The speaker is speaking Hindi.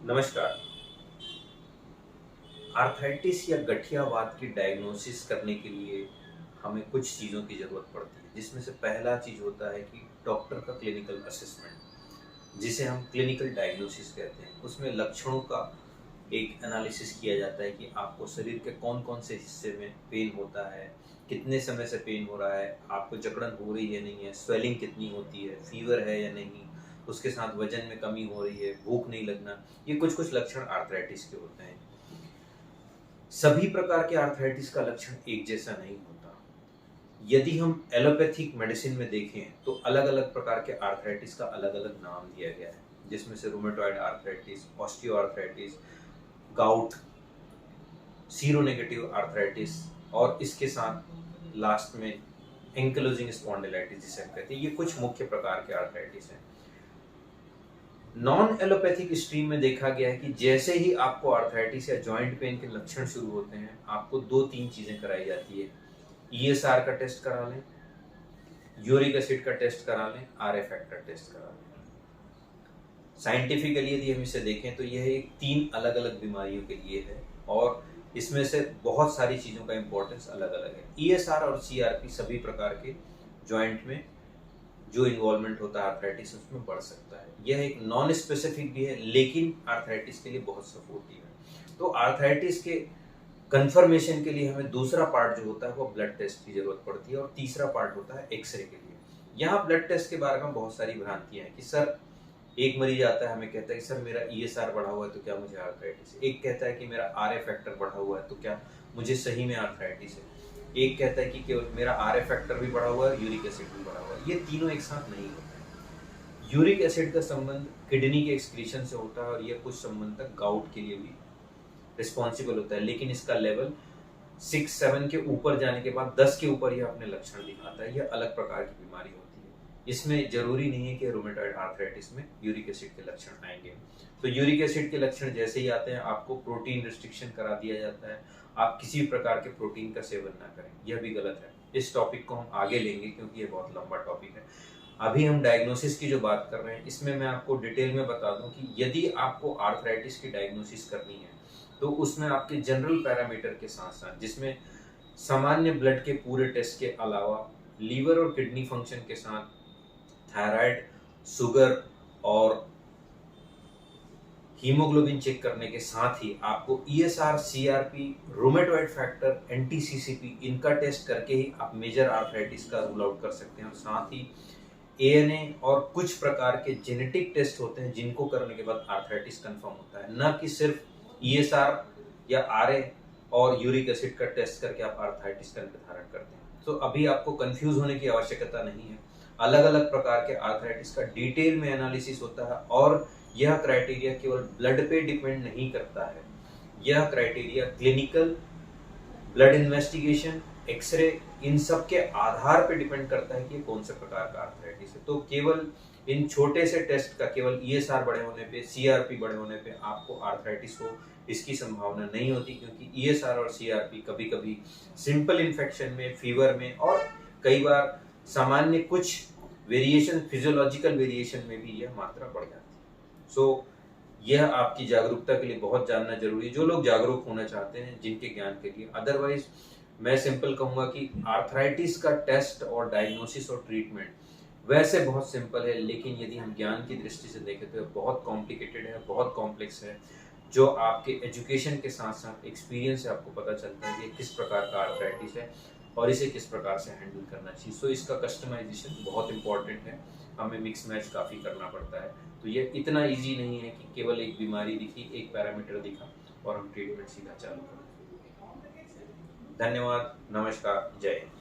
नमस्कार। आर्थराइटिस या गठियावाद की डायग्नोसिस करने के लिए हमें कुछ चीज़ों की ज़रूरत पड़ती है, जिसमें से पहला चीज़ होता है कि डॉक्टर का क्लिनिकल असेसमेंट, जिसे हम क्लिनिकल डायग्नोसिस कहते हैं। उसमें लक्षणों का एक एनालिसिस किया जाता है कि आपको शरीर के कौन-कौन से हिस्से में पेन होता है, कितने समय से पेन हो रहा है, आपको जकड़न हो रही है नहीं है, स्वेलिंग कितनी होती है, फीवर है या नहीं, उसके साथ वज़न में कमी हो रही है, भूख नहीं लगना। ये कुछ-कुछ लक्षण आर्थराइटिस के होते हैं। सभी प्रकार के आर्थराइटिस का लक्षण एक जैसा नहीं होता। यदि हम एलोपैथिक मेडिसिन में देखें तो अलग-अलग प्रकार के आर्थराइटिस का अलग-अलग नाम दिया गया है, जिसमें से rheumatoid arthritis, osteoarthritis, gout, seronegative arthritis और इसके साथ लास्ट में एंकिलोजिंग स्पॉन्डिलाइटिस जिसे हम कहते हैं। ये कुछ मुख्य प्रकार के आर्थराइटिस हैं। नॉन एलोपैथिक स्ट्रीम में देखा गया है कि जैसे ही आपको आर्थराइटिस या जॉइंट पेन के लक्षण शुरू होते हैं, आपको 2-3 चीजें कराई जाती है। ईएसआर का टेस्ट करा लें, यूरिक एसिड का टेस्ट करा लें, आरए फैक्टर टेस्ट करा लें। साइंटिफिकली यदि हम इसे देखें तो यह एक 3 अलग-अलग बीमारियों के लिए है और इसमें से बहुत सारी चीजों का इंपॉर्टेंस अलग-अलग है। ईएसआर और सीआरपी सभी प्रकार के जॉइंट में जो इन्वॉल्वमेंट होता है आर्थराइटिस उसमें बढ़ सकता है। यह एक नॉन स्पेसिफिक भी है, लेकिन आर्थराइटिस के लिए बहुत सपोर्टिव है। तो आर्थराइटिस के कंफर्मेशन के लिए हमें दूसरा पार्ट जो होता है वो ब्लड टेस्ट की जरूरत पड़ती है और तीसरा पार्ट होता है एक्सरे के लिए। यहाँ ब्लड टेस्ट के बारे में बहुत सारी भ्रांतियां हैं कि सर, एक मरीज आता है हमें कहता है कि सर मेरा ईएसआर बढ़ा हुआ है तो क्या मुझे आर्थराइटिस है। एक कहता है कि मेरा आरए फैक्टर बढ़ा हुआ है तो क्या मुझे सही में आर्थराइटिस है। एक कहता है कि केवल मेरा आरए फैक्टर भी बढ़ा हुआ है, यूरिक एसिड भी बढ़ा हुआ है। ये तीनों एक साथ नहीं होते हैं। यूरिक एसिड का संबंध किडनी के एक्सक्रीशन से होता है और यह कुछ संबंध तक गाउट के लिए भी रिस्पॉन्सिबल होता है, लेकिन इसका लेवल 6-7 के ऊपर जाने के बाद 10 के ऊपर यह अपने लक्षण दिखाता है। यह अलग प्रकार की बीमारी होती है। इसमें जरूरी नहीं है कि रूमेटॉइड आर्थराइटिस में यूरिक एसिड के लक्षण आएंगे। तो यूरिक एसिड के लक्षण जैसे ही आते हैं आपको प्रोटीन रिस्ट्रिक्शन करा दिया जाता है। आप किसी भी प्रकार के प्रोटीन का सेवन ना करें, यह भी गलत है। इस टॉपिक को हम आगे लेंगे क्योंकि ये बहुत लंबा टॉपिक है। अभी हम डायग्नोसिस की जो बात कर रहे हैं इसमें मैं आपको डिटेल में बता दूं कि यदि आपको आर्थराइटिस की डायग्नोसिस करनी है तो उसमें आपके जनरल पैरामीटर के साथ साथ, जिसमें सामान्य ब्लड के पूरे टेस्ट के अलावा लीवर और किडनी फंक्शन के साथ थायराइड, शुगर और हीमोग्लोबिन चेक करने के साथ ही आपको ईएसआर, सीआरपी, रूमेटॉइड फैक्टर, एनटीसीसीपी इनका टेस्ट करके ही आप मेजर आर्थराइटिस का रूल आउट कर सकते हैं। और साथ ही एएनए और कुछ प्रकार के जेनेटिक टेस्ट होते हैं जिनको करने के बाद आर्थराइटिस कंफर्म होता है, न कि सिर्फ ईएसआर या आरए और यूरिक एसिड का टेस्ट करके आप आर्थराइटिस का निर्धारण करते हैं। तो अभी आपको कंफ्यूज होने की आवश्यकता नहीं है। अलग अलग प्रकार के आर्थराइटिस का डिटेल में एनालिसिस होता है और यह क्राइटेरिया केवल ब्लड पे डिपेंड नहीं करता है। यह criteria clinical, blood investigation, X-ray, इन सब के आधार पे डिपेंड करता है कि कौन से प्रकार का आर्थराइटिस है। तो केवल इन छोटे से टेस्ट का, केवल ईएसआर बड़े होने पे, सीआरपी बड़े होने पे आपको आर्थराइटिस हो, इसकी संभावना नहीं होती, क्योंकि ईएसआर और सीआरपी कभी कभी सिंपल इन्फेक्शन में, फीवर में और कई बार सामान्य कुछ वेरिएशन, फिजियोलॉजिकल वेरिएशन में भी यह मात्रा बढ़ जाती है। सो यह आपकी जागरूकता के लिए बहुत जानना जरूरी है, जो लोग जागरूक होना चाहते हैं जिनके ज्ञान के लिए। अदरवाइज मैं सिंपल कहूंगा कि आर्थराइटिस का टेस्ट और डायग्नोसिस और ट्रीटमेंट वैसे बहुत सिंपल है, लेकिन यदि हम ज्ञान की दृष्टि से देखें तो बहुत कॉम्प्लिकेटेड है, बहुत कॉम्प्लेक्स है, जो आपके एजुकेशन के साथ साथ एक्सपीरियंस से आपको पता चलता है कि किस प्रकार का आर्थराइटिस है और इसे किस प्रकार से हैंडल करना चाहिए। सो इसका कस्टमाइजेशन बहुत इंपॉर्टेंट है, हमें मिक्स मैच काफ़ी करना पड़ता है। तो ये इतना इजी नहीं है कि केवल एक बीमारी दिखी, एक पैरामीटर दिखा और हम ट्रीटमेंट सीधा चालू करें। धन्यवाद, नमस्कार, जय हिंद।